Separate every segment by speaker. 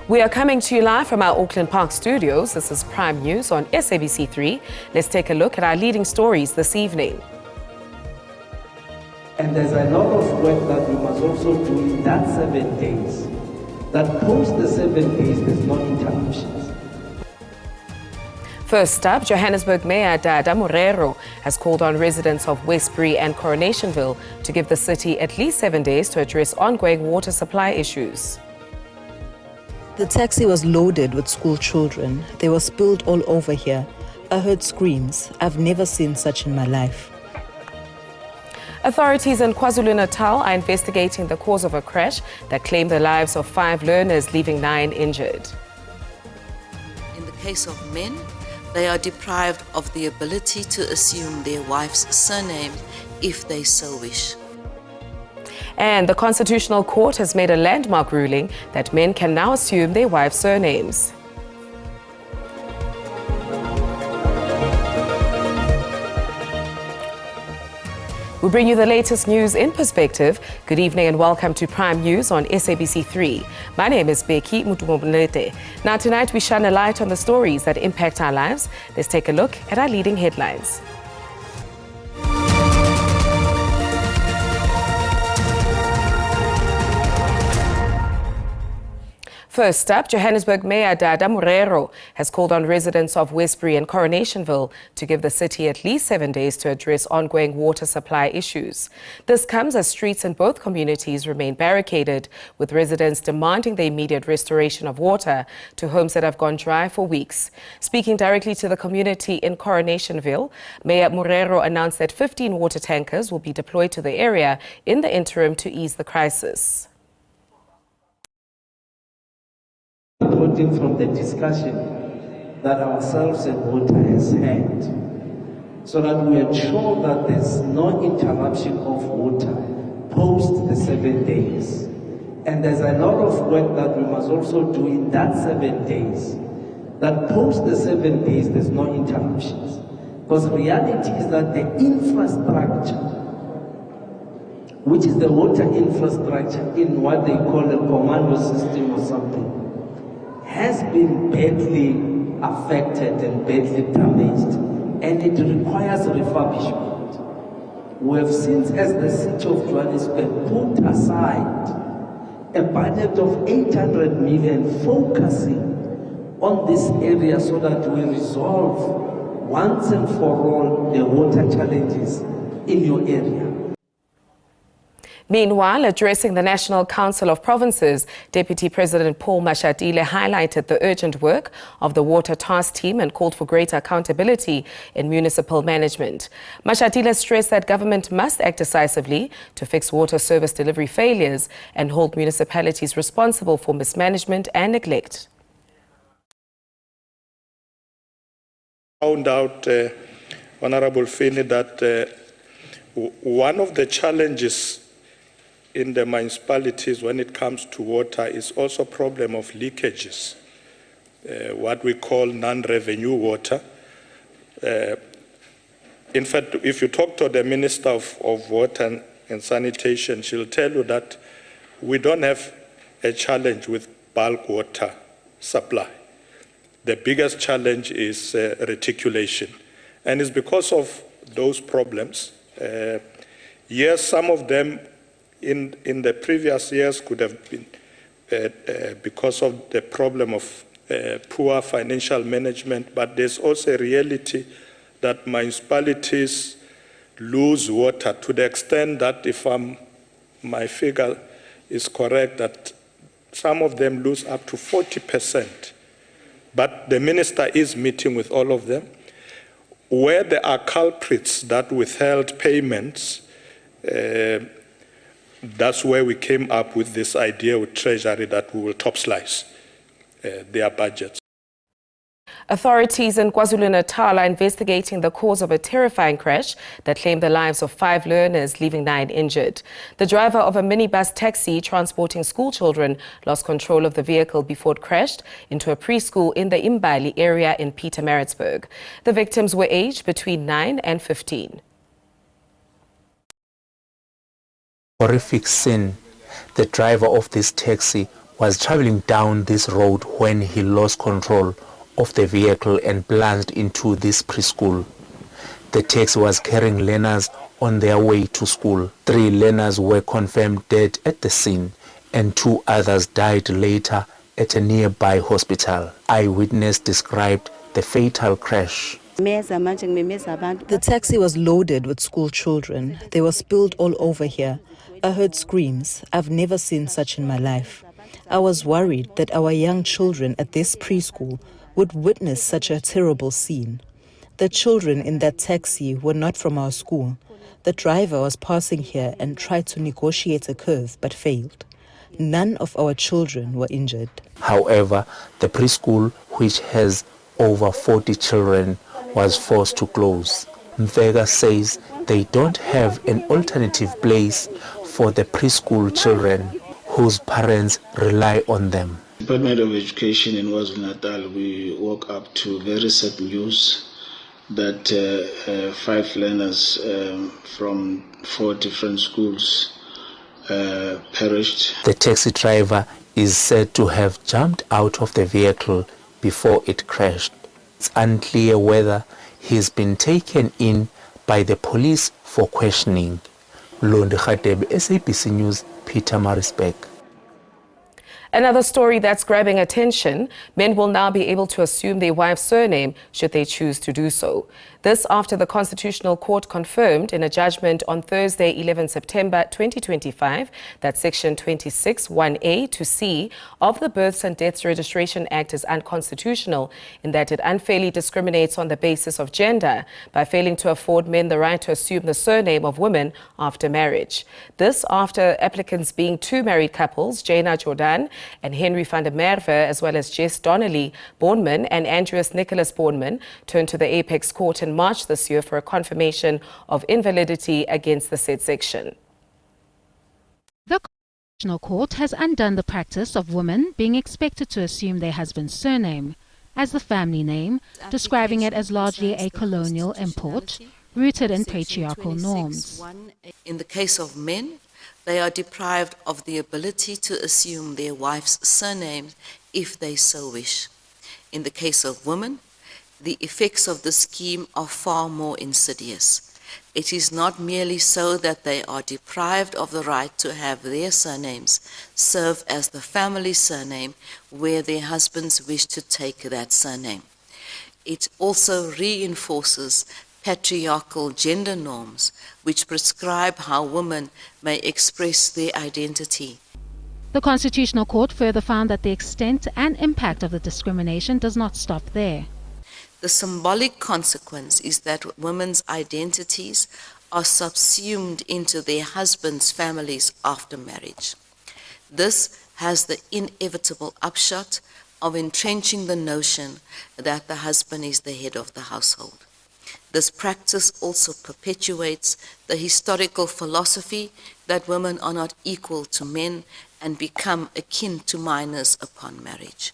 Speaker 1: We are coming to you live from our Auckland Park studios. This is Prime News on SABC 3. Let's take a look at our leading stories this evening.
Speaker 2: And there's a lot of work that we must also do in that 7 days. That post the 7 days, there's no interruptions.
Speaker 1: First up, Johannesburg Mayor Dada Morero has called on residents of Westbury and Coronationville to give the city at least 7 days to address ongoing water supply issues.
Speaker 3: The taxi was loaded with school children. They were spilled all over here. I heard screams. I've never seen such in my life.
Speaker 1: Authorities in KwaZulu-Natal are investigating the cause of a crash that claimed the lives of 5 learners, leaving 9 injured.
Speaker 4: In the case of men, they are deprived of the ability to assume their wife's surname if they so wish.
Speaker 1: And the Constitutional Court has made a landmark ruling that men can now assume their wives' surnames. We bring you the latest news in perspective. Good evening and welcome to Prime News on SABC 3. My name is Becky Mutumobonete. Now tonight we shine a light on the stories that impact our lives. Let's take a look at our leading headlines. First up, Johannesburg Mayor Dada Morero has called on residents of Westbury and Coronationville to give the city at least 7 days to address ongoing water supply issues. This comes as streets in both communities remain barricaded, with residents demanding the immediate restoration of water to homes that have gone dry for weeks. Speaking directly to the community in Coronationville, Mayor Morero announced that 15 water tankers will be deployed to the area in the interim to ease the crisis.
Speaker 2: Quoting from the discussion that ourselves and water has had, so that we ensure that there's no interruption of water post the 7 days. And there's a lot of work that we must also do in that 7 days. That post the 7 days, there's no interruptions. Because reality is that the infrastructure, which is the water infrastructure in what they call a commando system or something, has been badly affected and badly damaged, and it requires refurbishment. We have since, as the city of Johannesburg, put aside a budget of 800 million focusing on this area so that we resolve once and for all the water challenges in your area.
Speaker 1: Meanwhile, addressing the National Council of Provinces, Deputy President Paul Mashatile highlighted the urgent work of the Water Task Team and called for greater accountability in municipal management. Mashatile stressed that government must act decisively to fix water service delivery failures and hold municipalities responsible for mismanagement and neglect.
Speaker 5: Found out, Honorable Fini, that one of the challenges in the municipalities when it comes to water is also a problem of leakages, what we call non-revenue water. In fact, if you talk to the Minister of Water and Sanitation, she'll tell you that we don't have a challenge with bulk water supply. The biggest challenge is reticulation. And it's because of those problems. Yes, some of them in the previous years could have been because of the problem of poor financial management, but there's also a reality that municipalities lose water to the extent that, if my figure is correct, that some of them lose up to 40%. But the minister is meeting with all of them. Where there are culprits that withheld payments, that's where we came up with this idea with Treasury that we will top slice their budgets.
Speaker 1: Authorities in KwaZulu-Natal are investigating the cause of a terrifying crash that claimed the lives of 5 learners, leaving 9 injured. The driver of a minibus taxi transporting school children lost control of the vehicle before it crashed into a preschool in the Imbali area in Pietermaritzburg. The victims were aged between 9 and 15.
Speaker 6: Horrific scene. The driver of this taxi was traveling down this road when he lost control of the vehicle and plunged into this preschool. The taxi was carrying learners on their way to school. 3 learners were confirmed dead at the scene, and 2 others died later at a nearby hospital. Eyewitness described the fatal crash.
Speaker 3: The taxi was loaded with school children. They were spilled all over here. I heard screams. I've never seen such in my life. I was worried that our young children at this preschool would witness such a terrible scene. The children in that taxi were not from our school. The driver was passing here and tried to negotiate a curve but failed. None of our children were injured.
Speaker 6: However, the preschool, which has over 40 children, was forced to close. Mvega says they don't have an alternative place for the preschool children whose parents rely on them.
Speaker 7: Department of Education in KwaZulu-Natal, we woke up to very sad news that 5 learners from 4 different schools perished.
Speaker 6: The taxi driver is said to have jumped out of the vehicle before it crashed. It's unclear whether he's been taken in by the police for questioning. Londi Khatebe, SABC News, Pietermaritzburg.
Speaker 1: Another story that's grabbing attention: men will now be able to assume their wife's surname should they choose to do so. This after the Constitutional Court confirmed in a judgment on Thursday, 11 September 2025, that Section 26(1)(a) to (c) of the Births and Deaths Registration Act is unconstitutional in that it unfairly discriminates on the basis of gender by failing to afford men the right to assume the surname of women after marriage. This after applicants being 2 married couples, Jana Jordan and Henry van der Merwe, as well as Jess Donnelly Bornman and Andreas Nicholas Bornman, turned to the Apex Court in March this year for a confirmation of invalidity against the said section.
Speaker 8: The Constitutional Court has undone the practice of women being expected to assume their husband's surname as the family name, describing it as largely a colonial import rooted in patriarchal norms.
Speaker 4: In the case of men, they are deprived of the ability to assume their wife's surname if they so wish. In the case of women, the effects of the scheme are far more insidious. It is not merely so that they are deprived of the right to have their surnames serve as the family surname where their husbands wish to take that surname. It also reinforces patriarchal gender norms which prescribe how women may express their identity.
Speaker 8: The Constitutional Court further found that the extent and impact of the discrimination does not stop there.
Speaker 4: The symbolic consequence is that women's identities are subsumed into their husbands' families after marriage. This has the inevitable upshot of entrenching the notion that the husband is the head of the household. This practice also perpetuates the historical philosophy that women are not equal to men and become akin to minors upon marriage.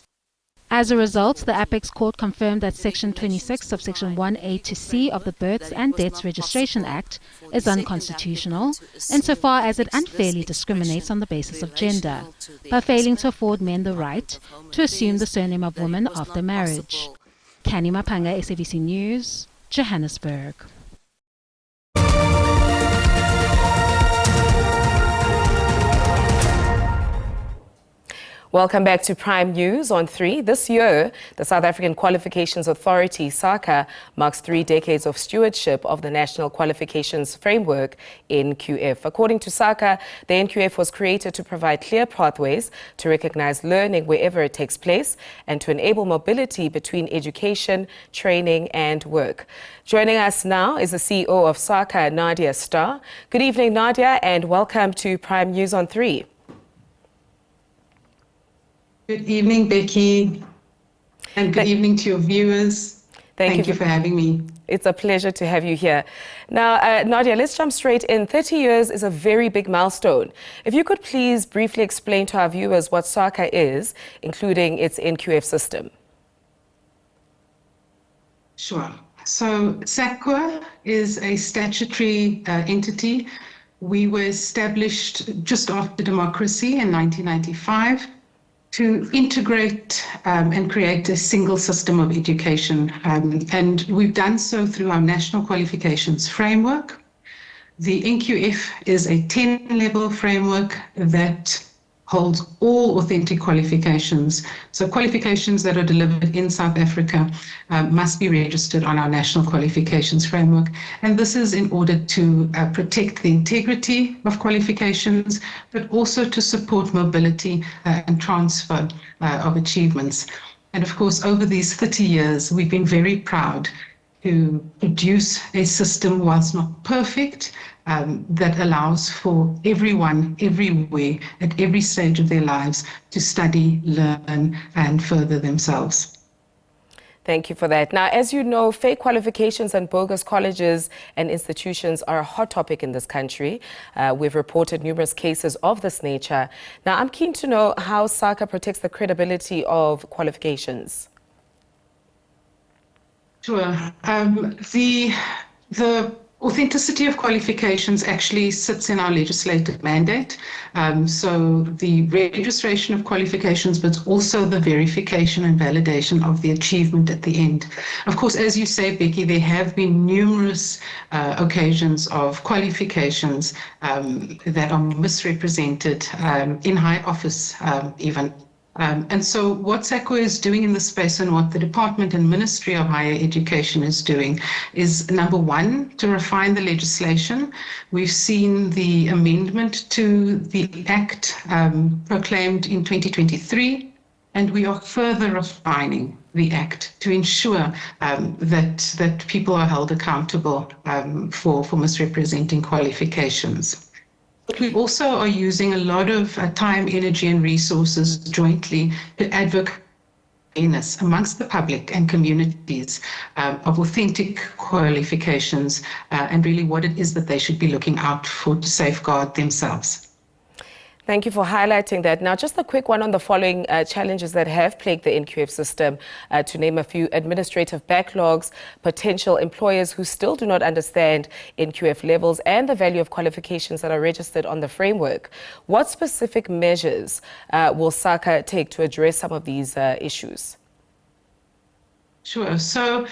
Speaker 8: As a result, the Apex Court confirmed that Section 26 of Section 1(a) to (c) of the Births and Deaths Registration Act is unconstitutional insofar as it unfairly discriminates on the basis of gender by failing to afford men the right to assume the surname of women after marriage. Kani Mapanga, SABC News, Johannesburg.
Speaker 1: Welcome back to Prime News on 3. This year, the South African Qualifications Authority, SAQA, marks 3 decades of stewardship of the National Qualifications Framework, NQF. According to SAQA, the NQF was created to provide clear pathways to recognize learning wherever it takes place and to enable mobility between education, training and work. Joining us now is the CEO of SAQA, Nadia Starr. Good evening, Nadia, and welcome to Prime News on 3.
Speaker 9: Good evening, Becky, and good evening to your viewers. Thank you for having me.
Speaker 1: It's a pleasure to have you here. Now, Nadia, let's jump straight in. 30 years is a very big milestone. If you could please briefly explain to our viewers what SAQA is, including its NQF system.
Speaker 9: Sure. So SAQA is a statutory entity. We were established just after democracy in 1995. to integrate and create a single system of education. And we've done so through our National Qualifications Framework. The NQF is a 10-level framework that holds all authentic qualifications. So qualifications that are delivered in South Africa must be registered on our National Qualifications Framework. And this is in order to protect the integrity of qualifications, but also to support mobility and transfer of achievements. And of course, over these 30 years, we've been very proud to produce a system, whilst not perfect, that allows for everyone, everywhere, at every stage of their lives to study, learn, and further themselves.
Speaker 1: Thank you for that. Now, as you know, fake qualifications and bogus colleges and institutions are a hot topic in this country. We've reported numerous cases of this nature. Now, I'm keen to know how SAQA protects the credibility of qualifications.
Speaker 9: Sure. The authenticity of qualifications actually sits in our legislative mandate. So the registration of qualifications, but also the verification and validation of the achievement at the end. Of course, as you say, Becky, there have been numerous occasions of qualifications that are misrepresented in high office even. And so what SAQA is doing in this space, and what the Department and Ministry of Higher Education is doing, is number one, to refine the legislation. We've seen the amendment to the Act proclaimed in 2023, and we are further refining the Act to ensure that people are held accountable for misrepresenting qualifications. But we also are using a lot of time, energy, and resources jointly to advocate awareness amongst the public and communities of authentic qualifications and really what it is that they should be looking out for to safeguard themselves.
Speaker 1: Thank you for highlighting that. Now, just a quick one on the following challenges that have plagued the NQF system, to name a few: administrative backlogs, potential employers who still do not understand NQF levels, and the value of qualifications that are registered on the framework. What specific measures will SAQA take to address some of these issues?
Speaker 9: Sure. So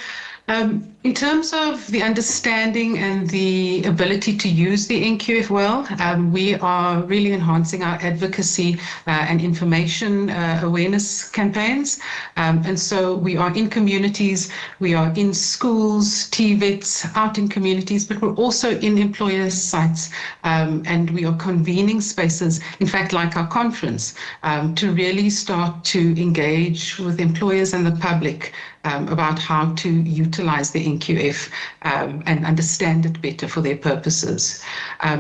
Speaker 9: in terms of the understanding and the ability to use the NQF well, we are really enhancing our advocacy and information awareness campaigns. And so we are in communities, we are in schools, TVETs, out in communities, but we're also in employers' sites, and we are convening spaces, in fact, like our conference, to really start to engage with employers and the public about how to utilize the NQF and understand it better for their purposes.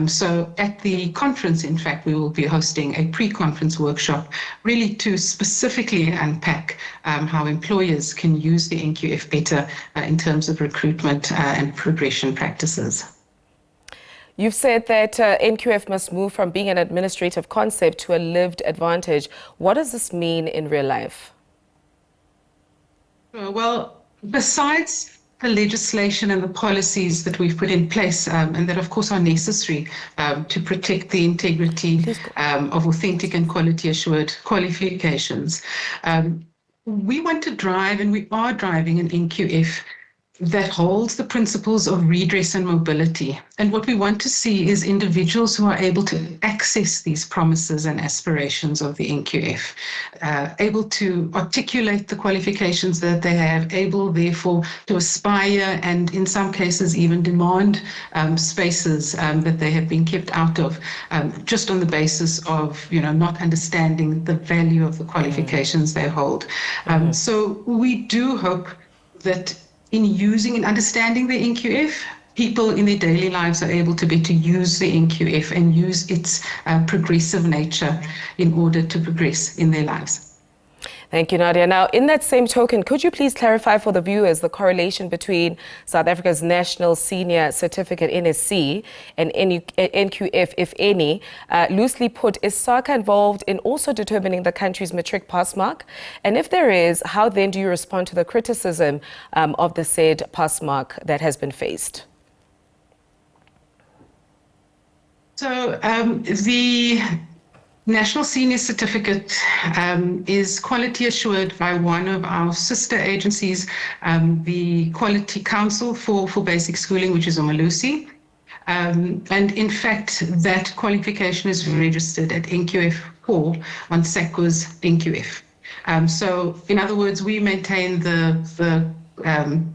Speaker 9: So at the conference, in fact, we will be hosting a pre-conference workshop really to specifically unpack how employers can use the NQF better in terms of recruitment and progression practices.
Speaker 1: You've said that NQF must move from being an administrative concept to a lived advantage. What does this mean in real life?
Speaker 9: Well, besides the legislation and the policies that we've put in place, and that of course are necessary to protect the integrity of authentic and quality assured qualifications, we want to drive, and we are driving, an NQF that holds the principles of redress and mobility. And what we want to see is individuals who are able to access these promises and aspirations of the NQF, able to articulate the qualifications that they have, able therefore to aspire and in some cases even demand spaces that they have been kept out of, just on the basis of not understanding the value of the qualifications they hold. So we do hope that in using and understanding the NQF, people in their daily lives are able to better use the NQF and use its progressive nature in order to progress in their lives.
Speaker 1: Thank you, Nadia. Now, in that same token, could you please clarify for the viewers the correlation between South Africa's National Senior Certificate, NSC, and NQF, if any? Loosely put, is SAQA involved in also determining the country's matric pass mark? And if there is, how then do you respond to the criticism of the said pass mark that has been faced?
Speaker 9: So the National Senior Certificate is quality assured by one of our sister agencies, the Quality Council for Basic Schooling, which is Umalusi. And in fact, that qualification is registered at NQF 4 on SAQA's NQF. So in other words, we maintain the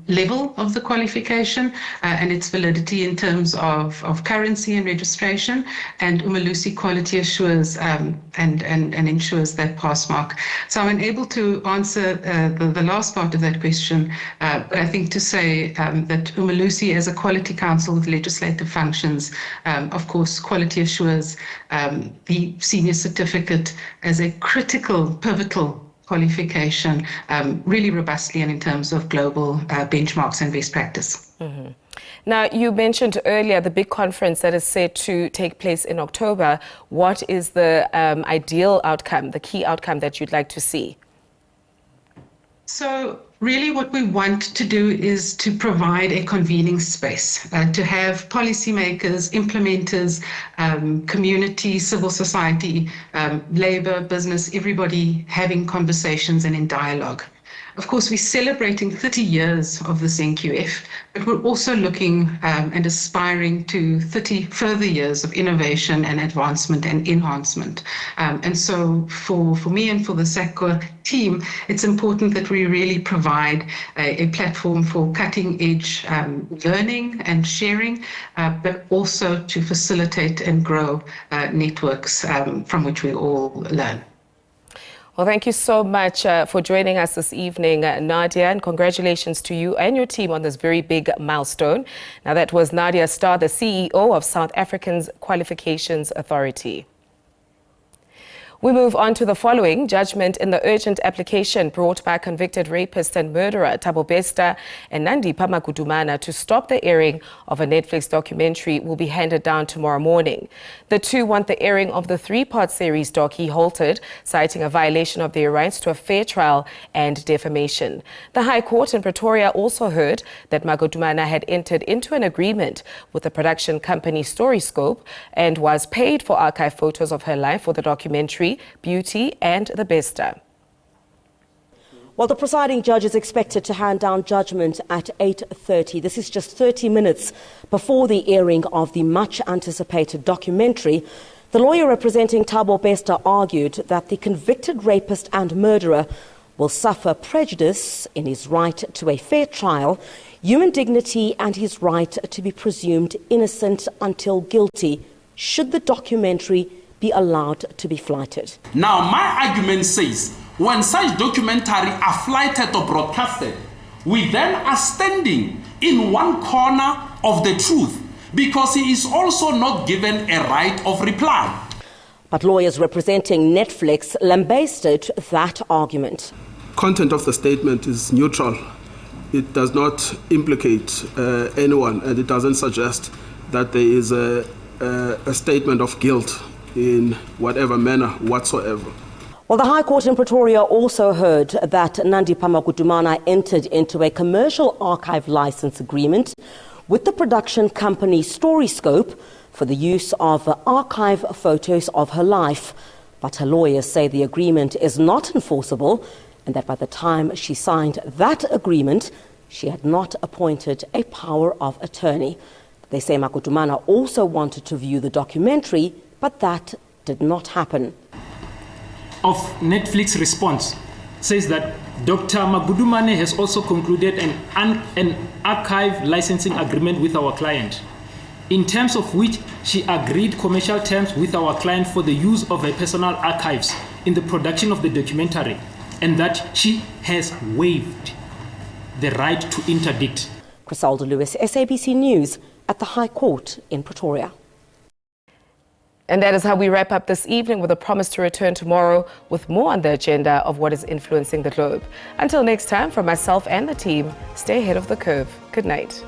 Speaker 9: level of the qualification and its validity in terms of currency and registration, and Umalusi quality assures and ensures that pass mark. So I'm unable to answer the last part of that question, but I think to say that Umalusi as a quality council with legislative functions, of course, quality assures the senior certificate as a critical, pivotal qualification really robustly and in terms of global benchmarks and best practice.
Speaker 1: Mm-hmm. Now, you mentioned earlier the big conference that is set to take place in October. What is the ideal outcome, the key outcome that you'd like to see?
Speaker 9: So really what we want to do is to provide a convening space, to have policymakers, implementers, community, civil society, labor, business, everybody having conversations and in dialogue. Of course, we're celebrating 30 years of this NQF, but we're also looking and aspiring to 30 further years of innovation and advancement and enhancement. And so for me and for the SAQA team, it's important that we really provide a platform for cutting-edge learning and sharing, but also to facilitate and grow networks from which we all learn.
Speaker 1: Well, thank you so much for joining us this evening, Nadia, and congratulations to you and your team on this very big milestone. Now, that was Nadia Starr, the CEO of South Africa's Qualifications Authority. We move on to the following. Judgment in the urgent application brought by convicted rapist and murderer Thabo Bester and Nandipha Magudumana to stop the airing of a Netflix documentary will be handed down tomorrow morning. The two want the airing of the three-part series docu halted, citing a violation of their rights to a fair trial and defamation. The High Court in Pretoria also heard that Magudumana had entered into an agreement with the production company Storyscope and was paid for archive photos of her life for the documentary Beauty and the Bester.
Speaker 10: Well, the presiding judge is expected to hand down judgment at 8:30. This is just 30 minutes before the airing of the much-anticipated documentary. The lawyer representing Thabo Bester argued that the convicted rapist and murderer will suffer prejudice in his right to a fair trial, human dignity and his right to be presumed innocent until guilty, should the documentary be allowed to be flighted.
Speaker 11: Now, my argument says, when such documentary are flighted or broadcasted, we then are standing in one corner of the truth, because he is also not given a right of reply.
Speaker 10: But lawyers representing Netflix lambasted that argument.
Speaker 12: Content of the statement is neutral. It does not implicate anyone, and it doesn't suggest that there is a statement of guilt in whatever manner whatsoever.
Speaker 10: Well, the High Court in Pretoria also heard that Nandipha Magudumana entered into a commercial archive license agreement with the production company Storyscope for the use of archive photos of her life. But her lawyers say the agreement is not enforceable and that by the time she signed that agreement, she had not appointed a power of attorney. They say Magudumana also wanted to view the documentary, but that did not happen.
Speaker 13: Of Netflix response says that Dr. Magudumane has also concluded an archive licensing agreement with our client, in terms of which she agreed commercial terms with our client for the use of her personal archives in the production of the documentary, and that she has waived the right to interdict.
Speaker 10: Crisalda Lewis, SABC News at the High Court in Pretoria.
Speaker 1: And that is how we wrap up this evening, with a promise to return tomorrow with more on the agenda of what is influencing the globe. Until next time, from myself and the team, stay ahead of the curve. Good night.